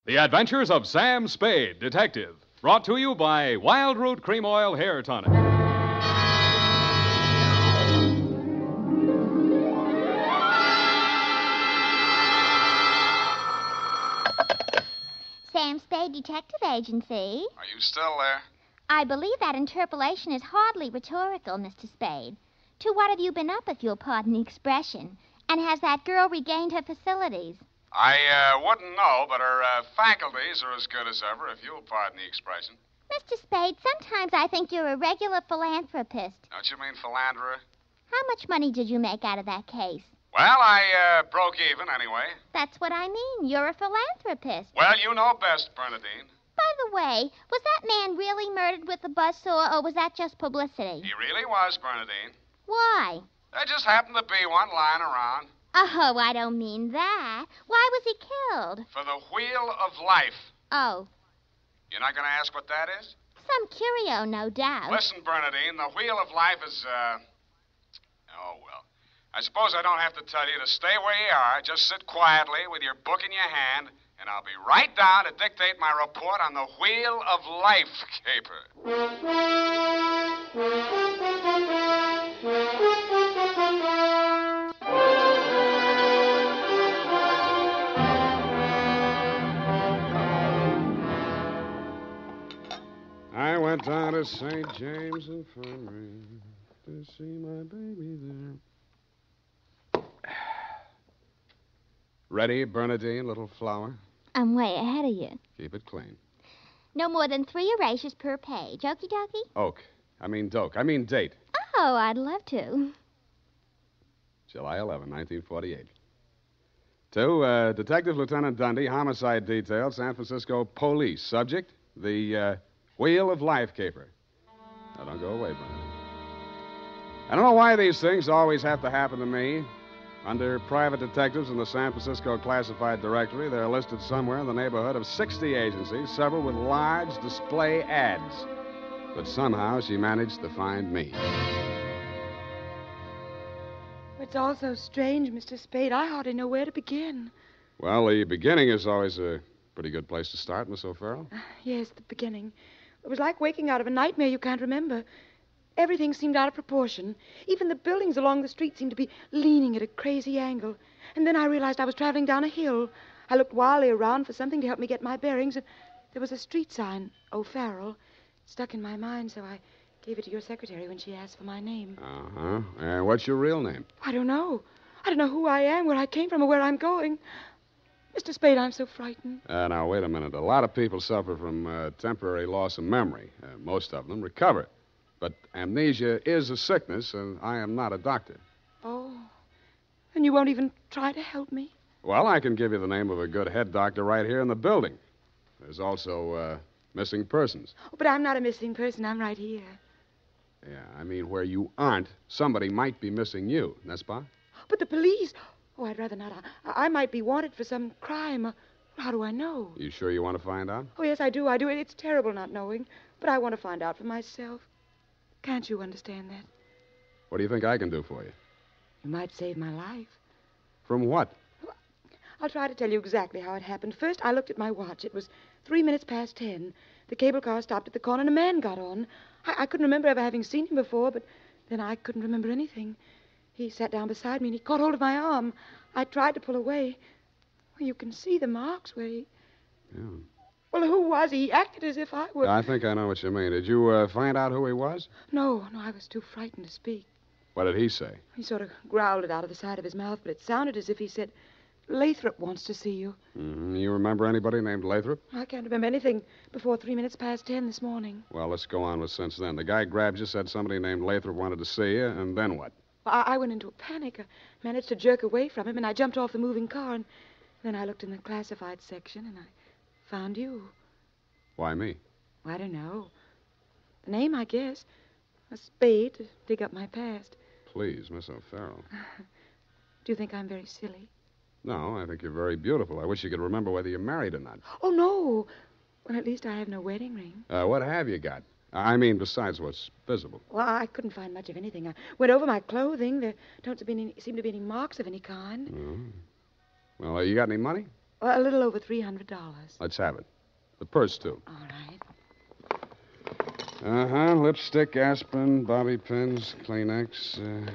The Adventures of Sam Spade, Detective. Brought to you by Wild Root Cream Oil Hair Tonic. Sam Spade Detective Agency. Are you still there? I believe that interpolation is hardly rhetorical, Mr. Spade. To what have you been up, if you'll pardon the expression? And has that girl regained her facilities? I wouldn't know, but her faculties are as good as ever, if you'll pardon the expression. Mr. Spade, sometimes I think you're a regular philanthropist. Don't you mean philanderer? How much money did you make out of that case? Well, I broke even anyway. That's what I mean. You're a philanthropist. Well, you know best, Bernadine. By the way, was that man really murdered with a buzzsaw, or was that just publicity? He really was, Bernadine. Why? There just happened to be one lying around. Oh, I don't mean that. Why was he killed? For the wheel of life. Oh, You're not going to ask what that is? some curio, no doubt. Listen, Bernadine, the wheel of life is, oh, well. I suppose I don't have to tell you to stay where you are. Just sit quietly with your book in your hand, and I'll be right down to dictate my report on the wheel of life caper. I went down to St. James Infirmary to see my baby there. Ready, Bernadine, little flower? I'm way ahead of you. Keep it clean. No more than 3 erasures per page. Okie dokie? Oak. I mean doke. I mean date. Oh, I'd love to. July 11, 1948. To Detective Lieutenant Dunne, Homicide Detail, San Francisco Police. Subject, the Wheel of Life caper. Now, don't go away, Bernadine. I don't know why these things always have to happen to me. Under private detectives in the San Francisco Classified Directory, they're listed somewhere in the neighborhood of 60 agencies, several with large display ads. But somehow she managed to find me. It's all so strange, Mr. Spade. I hardly know where to begin. Well, the beginning is always a pretty good place to start, Miss O'Farrell. Yes, the beginning. It was like waking out of a nightmare you can't remember. Everything seemed out of proportion. Even the buildings along the street seemed to be leaning at a crazy angle. And then I realized I was traveling down a hill. I looked wildly around for something to help me get my bearings, and there was a street sign, O'Farrell. It stuck in my mind, so I gave it to your secretary when she asked for my name. Uh-huh. What's your real name? I don't know. I don't know who I am, where I came from, or where I'm going. Mr. Spade, I'm so frightened. Now, wait a minute. A lot of people suffer from temporary loss of memory. Most of them recover. But amnesia is a sickness, and I am not a doctor. Oh, and you won't even try to help me? Well, I can give you the name of a good head doctor right here in the building. There's also missing persons. Oh, but I'm not a missing person. I'm right here. Yeah, I mean, where you aren't, somebody might be missing you, n'est-ce pas? But the police... Oh, I'd rather not. I might be wanted for some crime. How do I know? You sure you want to find out? Oh, yes, I do. It's terrible not knowing. But I want to find out for myself. Can't you understand that? What do you think I can do for you? You might save my life. From what? I'll try to tell you exactly how it happened. First, I looked at my watch. It was 3 minutes past 10. The cable car stopped at the corner, and a man got on. I couldn't remember ever having seen him before, but then I couldn't remember anything. He sat down beside me, and he caught hold of my arm. I tried to pull away. Well, you can see the marks where he... Yeah. Well, who was he? He acted as if I were... I think I know what you mean. Did you find out who he was? No, I was too frightened to speak. What did he say? He sort of growled it out of the side of his mouth, but it sounded as if he said, Lathrop wants to see you. Mm-hmm. You remember anybody named Lathrop? I can't remember anything before 3 minutes past 10 this morning. Well, let's go on with since then. The guy grabbed you, said somebody named Lathrop wanted to see you, and then what? Well, I went into a panic. I managed to jerk away from him, and I jumped off the moving car, and then I looked in the classified section, and I found you. Why me? I don't know. The name, I guess. A spade to dig up my past. Please, Miss O'Farrell. Do you think I'm very silly? No, I think you're very beautiful. I wish you could remember whether you're married or not. Oh, no. Well, at least I have no wedding ring. What have you got? I mean, besides what's visible. Well, I couldn't find much of anything. I went over my clothing. There don't seem to be any marks of any kind. Oh. Well, you got any money? A little over $300. Let's have it. The purse, too. All right. Lipstick, aspirin, bobby pins, Kleenex.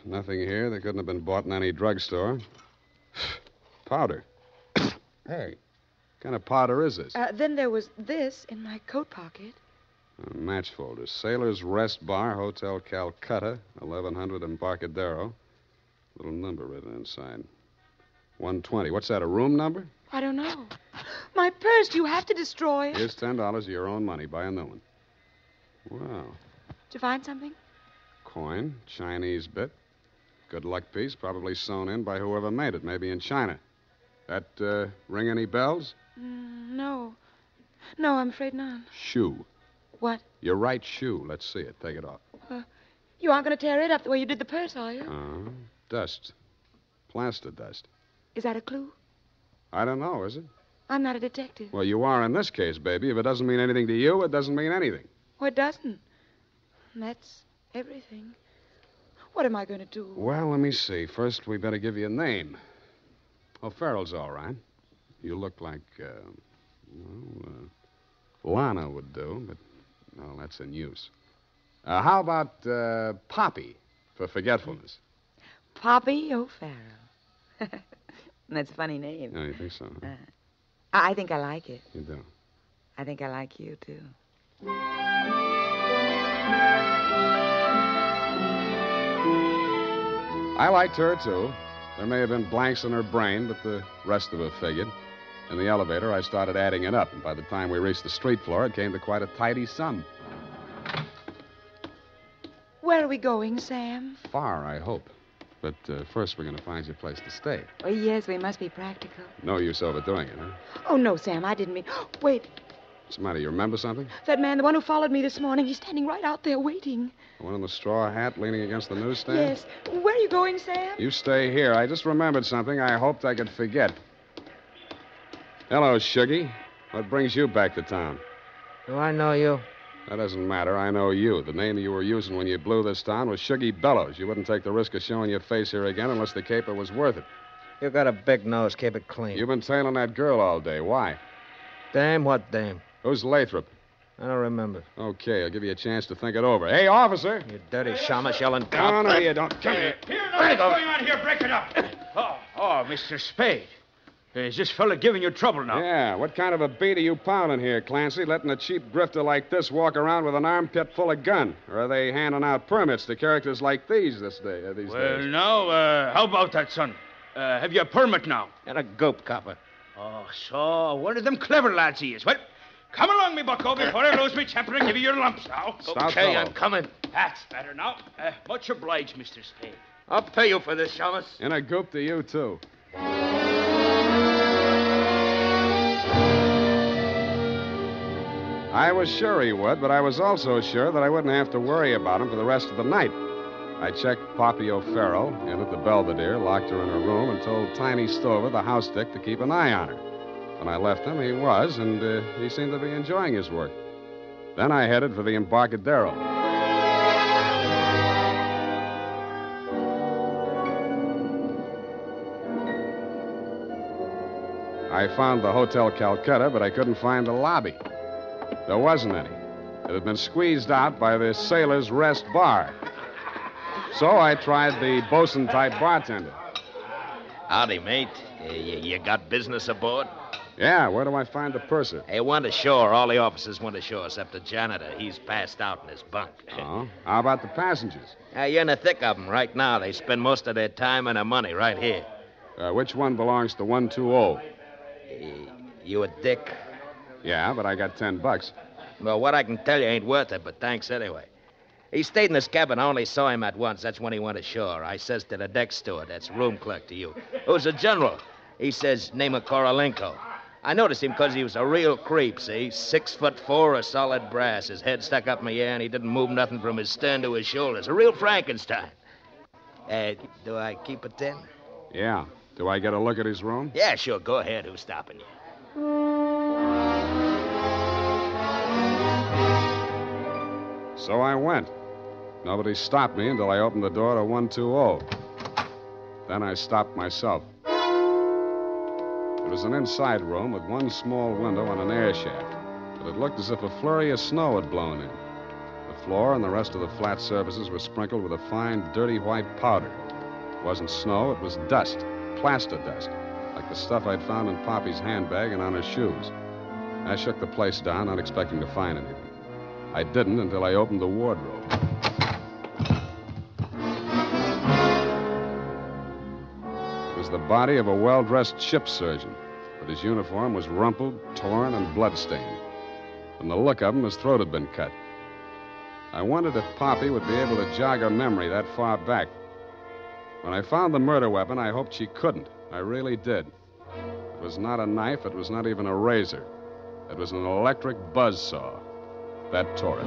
Nothing here. They couldn't have been bought in any drugstore. Powder. Hey, what kind of powder is this? Then there was this in my coat pocket. A match folder. Sailor's Rest Bar, Hotel Calcutta, 1100 Embarcadero. Little number written inside. 120. What's that, a room number? I don't know. My purse, you have to destroy it. Here's $10 of your own money. Buy a new one. Wow. Did you find something? Coin, Chinese bit. Good luck piece, probably sewn in by whoever made it, maybe in China. That ring any bells? No. No, I'm afraid not. Shoe. What? Your right shoe. Let's see it. Take it off. You aren't going to tear it up the way you did the purse, are you? Dust. Plaster dust. Is that a clue? I don't know, is it? I'm not a detective. Well, you are in this case, baby. If it doesn't mean anything to you, it doesn't mean anything. Oh, it doesn't. That's everything. What am I going to do? Well, let me see. First, we better give you a name. Oh, Farrell's all right. You look like, Lana would do, but, no, that's in use. How about Poppy for forgetfulness? Poppy O'Farrell. That's a funny name. Oh, you think so? Huh? I think I like it. You do? I think I like you, too. I liked her, too. There may have been blanks in her brain, but the rest of it figured. In the elevator, I started adding it up, and by the time we reached the street floor, it came to quite a tidy sum. Where are we going, Sam? Far, I hope. But first, we're going to find you a place to stay. Oh, yes, we must be practical. No use overdoing it, huh? Oh, no, Sam, I didn't mean... Wait. What's the matter? You remember something? That man, the one who followed me this morning, he's standing right out there waiting. The one in the straw hat leaning against the newsstand? Yes. Where are you going, Sam? You stay here. I just remembered something I hoped I could forget. Hello, Shuggy. What brings you back to town? Do I know you? That doesn't matter. I know you. The name you were using when you blew this town was Shuggy Bellows. You wouldn't take the risk of showing your face here again unless the caper was worth it. You got a big nose. Keep it clean. You've been tailing that girl all day. Why? Dame? What dame? Who's Lathrop? I don't remember. Okay, I'll give you a chance to think it over. Hey, officer! You dirty shamus yelling cop. No, you don't. Come here. Here, now, what's going on here? Break it up. Oh, Mr. Spade. Is this fella giving you trouble now? Yeah, what kind of a beat are you pounding here, Clancy, letting a cheap grifter like this walk around with an armpit full of gun? Or are they handing out permits to characters like these these days? Well, now, how about that, son? Have you a permit now? And a gope copper. Oh, so one of them clever lads he is. Well, come along, me bucko, before I lose me temper and give you your lumps now. Stout Okay, fellow. I'm coming. That's better now. Much obliged, Mr. Spade. I'll pay you for this, shamus. And a goop to you, too. I was sure he would, but I was also sure that I wouldn't have to worry about him for the rest of the night. I checked Poppy O'Farrell in at the Belvedere, locked her in her room, and told Tiny Stover, the house dick, to keep an eye on her. When I left him, he was, and he seemed to be enjoying his work. Then I headed for the Embarcadero. I found the Hotel Calcutta, but I couldn't find the lobby. There wasn't any. It had been squeezed out by the Sailor's Rest Bar. So I tried the bosun-type bartender. Howdy, mate. You got business aboard? Yeah, where do I find the purser? Hey, went ashore. All the officers went ashore except the janitor. He's passed out in his bunk. Oh, how about the passengers? You're in the thick of them right now. They spend most of their time and their money right here. Which one belongs to 120? You a dick? Yeah, but I got $10. Well, what I can tell you ain't worth it, but thanks anyway. He stayed in this cabin. I only saw him at once. That's when he went ashore. I says to the deck steward, that's room clerk to you, who's a general. He says, name of Korolenko. I noticed him because he was a real creep, see? 6'4", a solid brass. His head stuck up in the air, and he didn't move nothing from his stern to his shoulders. A real Frankenstein. Do I keep a 10? Yeah. Do I get a look at his room? Yeah, sure. Go ahead. Who's stopping you? So I went. Nobody stopped me until I opened the door to 120. Then I stopped myself. The It was an inside room with one small window and an air shaft, but it looked as if a flurry of snow had blown in. The floor and the rest of the flat surfaces were sprinkled with a fine, dirty white powder. It wasn't snow, it was dust, plaster dust, like the stuff I'd found in Poppy's handbag and on her shoes. I shook the place down, not expecting to find anything. I didn't until I opened the wardrobe. It was the body of a well-dressed ship surgeon, but his uniform was rumpled, torn, and blood-stained. From the look of him, his throat had been cut. I wondered if Poppy would be able to jog her memory that far back. When I found the murder weapon, I hoped she couldn't. I really did. It was not a knife. It was not even a razor. It was an electric buzzsaw. That tore it.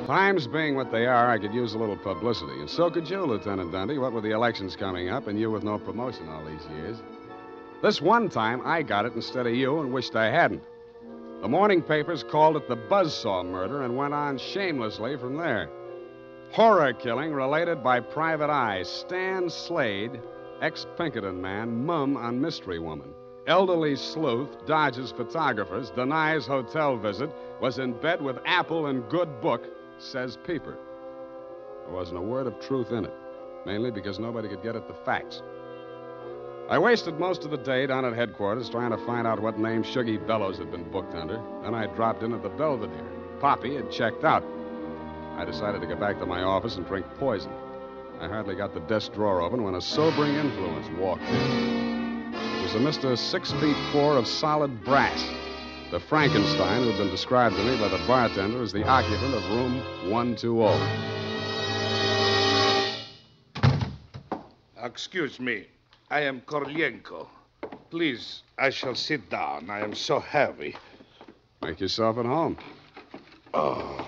Times being what they are, I could use a little publicity. And so could you, Lieutenant Dunne. What with the elections coming up and you with no promotion all these years. This one time, I got it instead of you and wished I hadn't. The morning papers called it the buzzsaw murder and went on shamelessly from there. Horror killing related by private eye. Stan Slade, ex-Pinkerton man, mum on mystery woman. Elderly sleuth dodges photographers, denies hotel visit, was in bed with Apple and good book, says Peeper. There wasn't a word of truth in it, mainly because nobody could get at the facts. I wasted most of the day down at headquarters trying to find out what name Shuggy Bellows had been booked under. Then I dropped in at the Belvedere. Poppy had checked out. I decided to go back to my office and drink poison. I hardly got the desk drawer open when a sobering influence walked in. It was a Mr. 6'4" of solid brass. The Frankenstein who had been described to me by the bartender as the occupant of room 120. Excuse me. I am Korlienko. Please, I shall sit down. I am so heavy. Make yourself at home. Oh.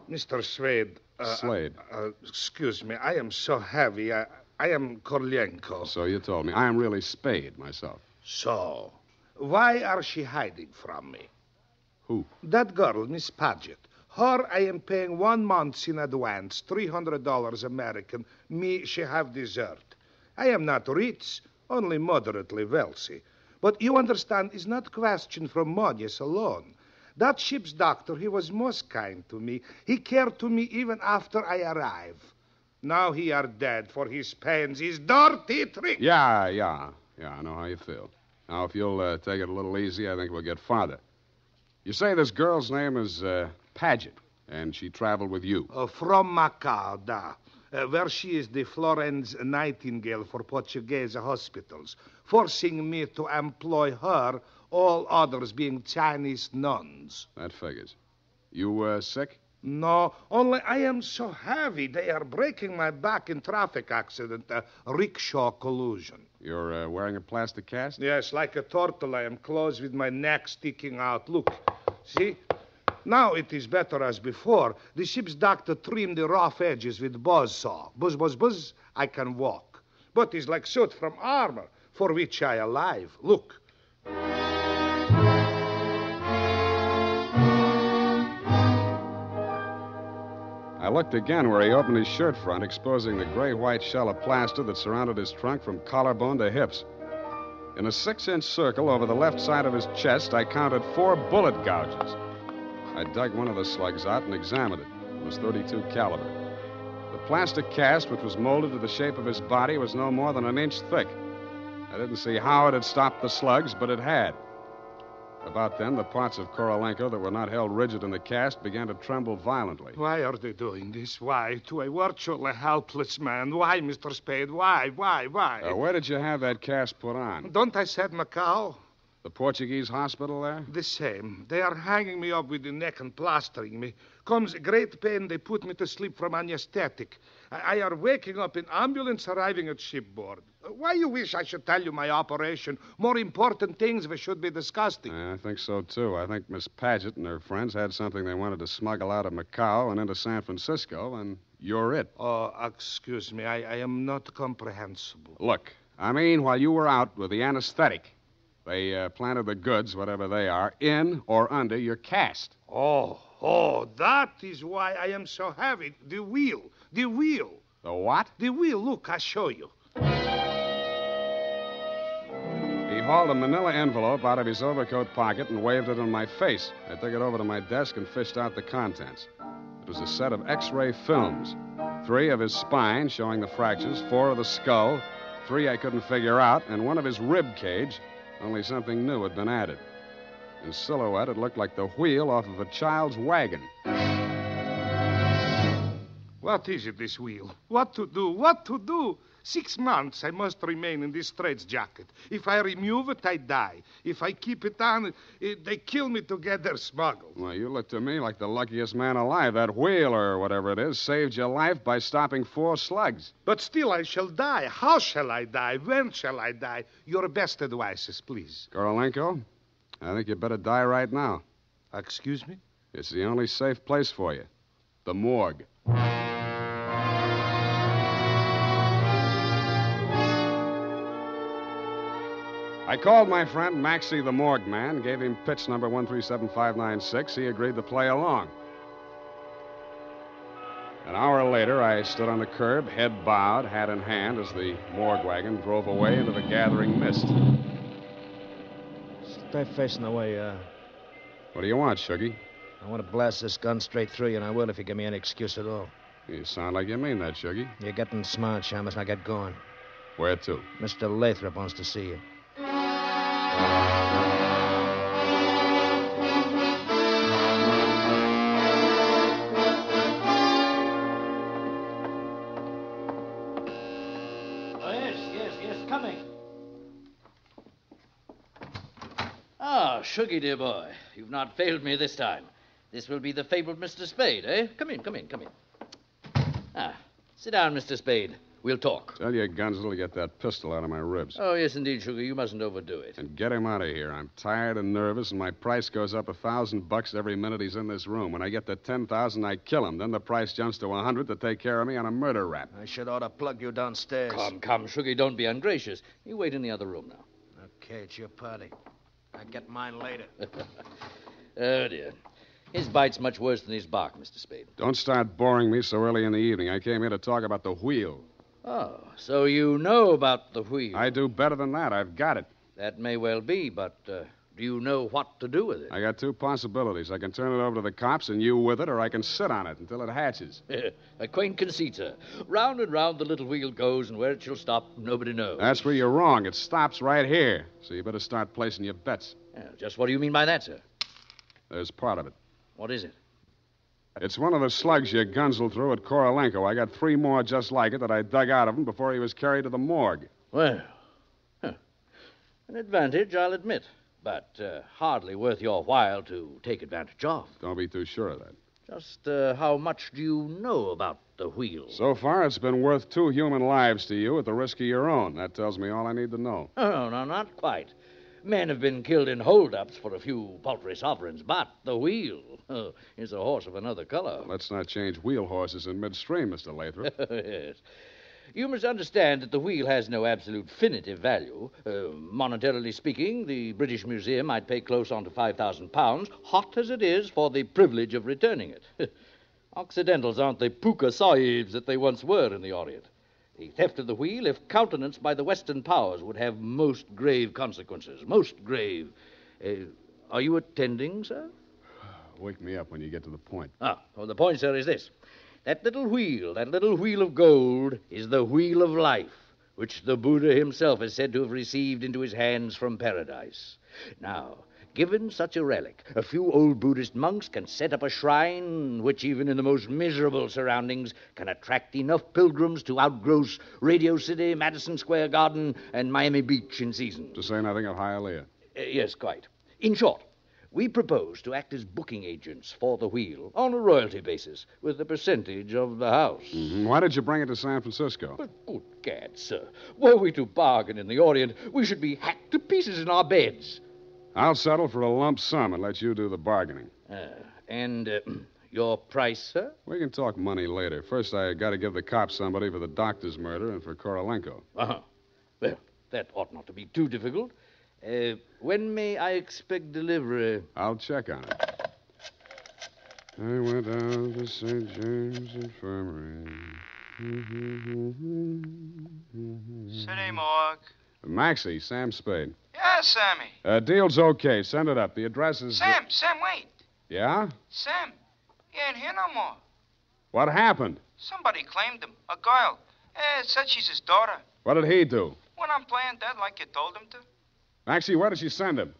Mr. Spade. Slade. Excuse me. I am so heavy. I am Korlienko. So you told me. I am really Spade myself. So, why are she hiding from me? Who? That girl, Miss Paget. Her, I am paying 1 month in advance, $300 American. Me, she have dessert. I am not rich, only moderately wealthy. But you understand, it's not question from money alone. That ship's doctor, he was most kind to me. He cared to me even after I arrive. Now he are dead for his pains, his dirty trick. Yeah, I know how you feel. Now, if you'll take it a little easy, I think we'll get farther. You say this girl's name is Paget, and she traveled with you. From Macau, where she is the Florence Nightingale for Portuguese hospitals, forcing me to employ her, all others being Chinese nuns. That figures. You sick? No, only I am so heavy. They are breaking my back in traffic accident, rickshaw collusion. You're wearing a plastic cast? Yes, like a turtle. I am closed with my neck sticking out. Look, see? Now it is better as before. The ship's doctor trimmed the rough edges with buzzsaw. Buzz, buzz, buzz, I can walk. But it's like suit from armor, for which I alive. Look. I looked again where he opened his shirt front, exposing the gray-white shell of plaster that surrounded his trunk from collarbone to hips. In a 6-inch circle over the left side of his chest, I counted 4 bullet gouges. I dug one of the slugs out and examined it. It was .32 caliber. The plastic cast, which was molded to the shape of his body, was no more than 1 inch thick. I didn't see how it had stopped the slugs, but it had. About then, the parts of Korolenko that were not held rigid in the cast began to tremble violently. Why are they doing this? Why? To a virtually helpless man. Why, Mr. Spade? Why? Where did you have that cast put on? Don't I said Macau? The Portuguese hospital there? The same. They are hanging me up with the neck and plastering me. Comes great pain, they put me to sleep from anesthetic. I are waking up in ambulance arriving at shipboard. Why you wish I should tell you my operation? More important things we should be discussing. I think so, too. I think Miss Paget and her friends had something they wanted to smuggle out of Macau and into San Francisco, and you're it. Oh, excuse me. I am not comprehensible. Look, I mean, while you were out with the anesthetic, they planted the goods, whatever they are, in or under your cast. Oh, that is why I am so heavy. The wheel. The what? The wheel. Look, I'll show you. He hauled a manila envelope out of his overcoat pocket and waved it in my face. I took it over to my desk and fished out the contents. It was a set of X-ray films. 3 of his spine, showing the fractures, 4 of the skull, 3 I couldn't figure out, and 1 of his rib cage, only something new had been added. In silhouette, it looked like the wheel off of a child's wagon. What is it, this wheel? What to do? What to do? 6 months I must remain in this straitjacket. If I remove it, I die. If I keep it on, they kill me to get their smuggled. Well, you look to me like the luckiest man alive. That wheel, or whatever it is, saved your life by stopping 4 slugs. But still I shall die. How shall I die? When shall I die? Your best advices, please. Korolenko, I think you better die right now. Excuse me? It's the only safe place for you. The morgue. I called my friend Maxie the morgue man, gave him pitch number 137596. He agreed to play along. An hour later, I stood on the curb, head bowed, hat in hand, as the morgue wagon drove away into the gathering mist. Stay facing the way, What do you want, Shuggy? I want to blast this gun straight through you, and I will if you give me any excuse at all. You sound like you mean that, Shuggy. You're getting smart, Shamus. Now get going. Where to? Mr. Lathrop wants to see you. Shuggy, dear boy, you've not failed me this time. This will be the fabled Mr. Spade, eh? Come in. Sit down, Mr. Spade. We'll talk. Tell your Gunsel to get that pistol out of my ribs. Oh, yes, indeed, Sugar. You mustn't overdo it. And get him out of here. I'm tired and nervous, and my price goes up $1,000 every minute he's in this room. When I get to 10,000, I kill him. Then the price jumps to 100 to take care of me on a murder rap. I should ought to plug you downstairs. Come, Sugar. Don't be ungracious. You wait in the other room now. Okay, it's your party. I get mine later. Oh, dear. His bite's much worse than his bark, Mr. Spade. Don't start boring me so early in the evening. I came here to talk about the wheel. Oh, so you know about the wheel. I do better than that. I've got it. That may well be, but do you know what to do with it? I got 2 possibilities. I can turn it over to the cops and you with it, or I can sit on it until it hatches. A quaint conceit, sir. Round and round the little wheel goes, and where it shall stop, nobody knows. That's where you're wrong. It stops right here. So you better start placing your bets. Just what do you mean by that, sir? There's part of it. What is it? It's one of the slugs you gunsel through at Korolenko. I got 3 more just like it that I dug out of him before he was carried to the morgue. Well, an advantage, I'll admit. But hardly worth your while to take advantage of. Don't be too sure of that. Just how much do you know about the wheel? So far, it's been worth 2 human lives to you at the risk of your own. That tells me all I need to know. Oh, no, not quite. Men have been killed in holdups for a few paltry sovereigns, but the wheel is a horse of another color. Let's not change wheel horses in midstream, Mr. Lathrop. Yes. You must understand that the wheel has no absolute definitive value. Monetarily speaking, the British Museum might pay close on to £5,000, hot as it is, for the privilege of returning it. Occidentals aren't the puka sahibs that they once were in the Orient. The theft of the wheel, if countenanced by the Western powers, would have most grave consequences. Most grave. Are you attending, sir? Wake me up when you get to the point. Well, the point, sir, is this. That little wheel of gold, is the wheel of life, which the Buddha himself is said to have received into his hands from paradise. Now, given such a relic, a few old Buddhist monks can set up a shrine which, even in the most miserable surroundings, can attract enough pilgrims to outgross Radio City, Madison Square Garden, and Miami Beach in season. To say nothing of Hialeah. Yes, quite. In short, we propose to act as booking agents for the wheel on a royalty basis with a percentage of the house. Mm-hmm. Why did you bring it to San Francisco? But, good gad, sir. Were we to bargain in the Orient, we should be hacked to pieces in our beds. I'll settle for a lump sum and let you do the bargaining. And your price, sir? We can talk money later. First, I got to give the cops somebody for the doctor's murder and for Korolenko. Uh-huh. Well, that ought not to be too difficult. When may I expect delivery? I'll check on it. I went down to St. James Infirmary. City morgue. Maxie, Sam Spade. Yeah, Sammy. Deal's okay. Send it up. The address is... Sam, wait. Yeah? Sam, he ain't here no more. What happened? Somebody claimed him. A girl. Said she's his daughter. What did he do? Went on playing dead like you told him to. Maxie, where did she send him?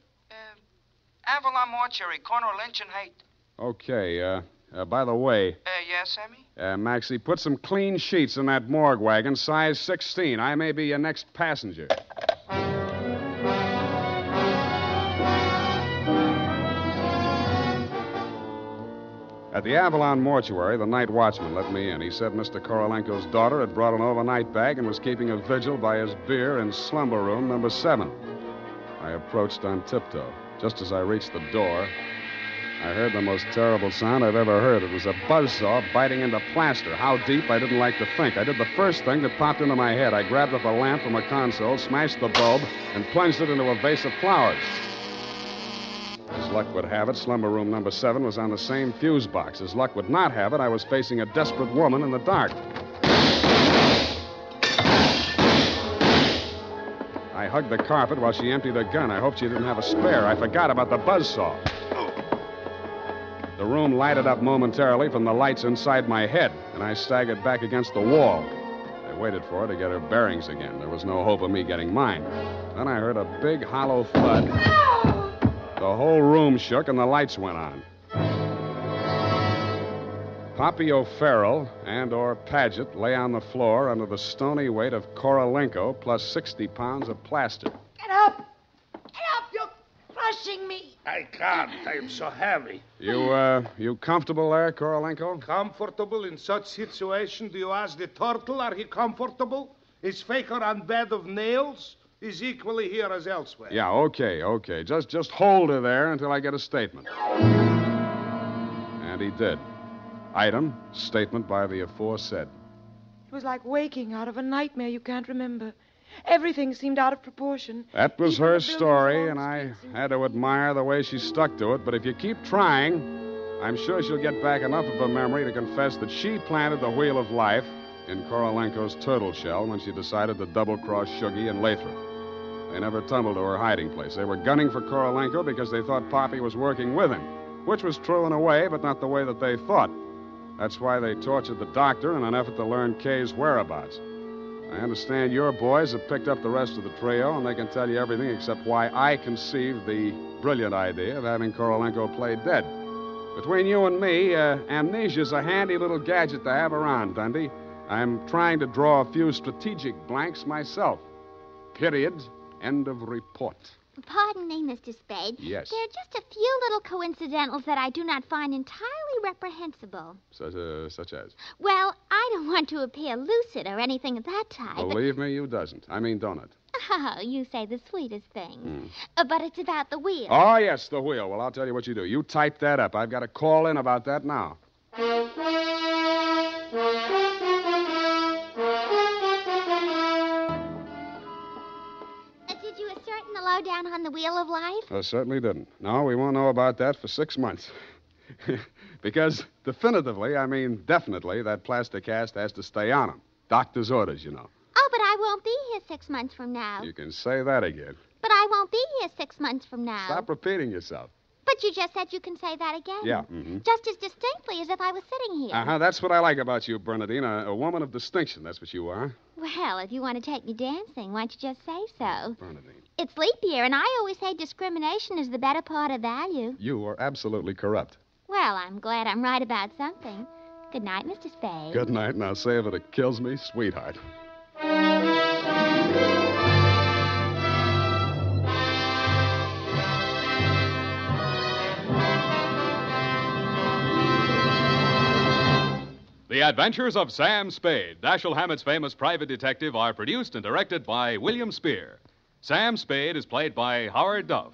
Avalon Mortuary, corner of Lynch and Haight. Okay, by the way... Yeah, Sammy? Maxie, put some clean sheets in that morgue wagon, size 16. I may be your next passenger. At the Avalon Mortuary, the night watchman let me in. He said Mr. Korolenko's daughter had brought an overnight bag and was keeping a vigil by his beer in slumber room number 7. I approached on tiptoe. Just as I reached the door, I heard the most terrible sound I've ever heard. It was a buzzsaw biting into plaster. How deep, I didn't like to think. I did the first thing that popped into my head. I grabbed up a lamp from a console, smashed the bulb, and plunged it into a vase of flowers. As luck would have it, slumber room number 7 was on the same fuse box. As luck would not have it, I was facing a desperate woman in the dark. I hugged the carpet while she emptied her gun. I hoped she didn't have a spare. I forgot about the buzzsaw. The room lighted up momentarily from the lights inside my head, and I staggered back against the wall. I waited for her to get her bearings again. There was no hope of me getting mine. Then I heard a big, hollow thud. The whole room shook, and the lights went on. Poppy O'Farrell and/or Paget lay on the floor under the stony weight of Korolenko plus 60 pounds of plaster. Get up! Get up! You're crushing me. I can't. I'm so heavy. You comfortable there, Korolenko? Comfortable in such situation? Do you ask the turtle? Are he comfortable? Is Faker on bed of nails? He's equally here as elsewhere. Yeah, okay. Just hold her there until I get a statement. And he did. Item, statement by the aforesaid. It was like waking out of a nightmare you can't remember. Everything seemed out of proportion. That was her story, and I had to admire the way she stuck to it. But if you keep trying, I'm sure she'll get back enough of her memory to confess that she planted the wheel of life in Korolenko's turtle shell when she decided to double-cross Shuggy and Lathrop. They never tumbled to her hiding place. They were gunning for Korolenko because they thought Poppy was working with him, which was true in a way, but not the way that they thought. That's why they tortured the doctor in an effort to learn Kay's whereabouts. I understand your boys have picked up the rest of the trio, and they can tell you everything except why I conceived the brilliant idea of having Korolenko play dead. Between you and me, amnesia's a handy little gadget to have around, Dundee. I'm trying to draw a few strategic blanks myself. Period. End of report. Pardon me, Mr. Spade. Yes. There are just a few little coincidentals that I do not find entirely reprehensible. Such as? Well, I don't want to appear lucid or anything of that type. Believe me, you doesn't. I mean, don't it? Oh, you say the sweetest things. But it's about the wheel. Oh, yes, the wheel. Well, I'll tell you what you do. You type that up. I've got a call in about that now. Did you ascertain the lowdown on the wheel of life? I certainly didn't. No, we won't know about that for 6 months. Because definitely, that plaster cast has to stay on him. Doctor's orders, you know. Oh, but I won't be here 6 months from now. You can say that again. But I won't be here 6 months from now. Stop repeating yourself. But you just said you can say that again. Yeah. Just as distinctly as if I was sitting here. Uh-huh. That's what I like about you, Bernadine. A woman of distinction. That's what you are. Well, if you want to take me dancing, why don't you just say so? Bernadine. It's leap year, and I always say discrimination is the better part of value. You are absolutely corrupt. Well, I'm glad I'm right about something. Good night, Mr. Spade. Good night. Now say if it kills me, sweetheart. The Adventures of Sam Spade, Dashiell Hammett's famous private detective, are produced and directed by William Spear. Sam Spade is played by Howard Duff.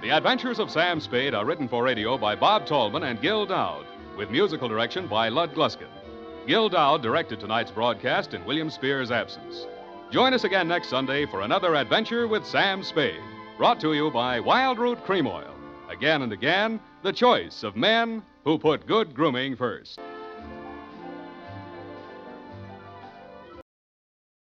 The Adventures of Sam Spade are written for radio by Bob Tallman and Gil Dowd, with musical direction by Lud Gluskin. Gil Dowd directed tonight's broadcast in William Spear's absence. Join us again next Sunday for another adventure with Sam Spade, brought to you by Wild Root Cream Oil. Again and again, the choice of men who put good grooming first.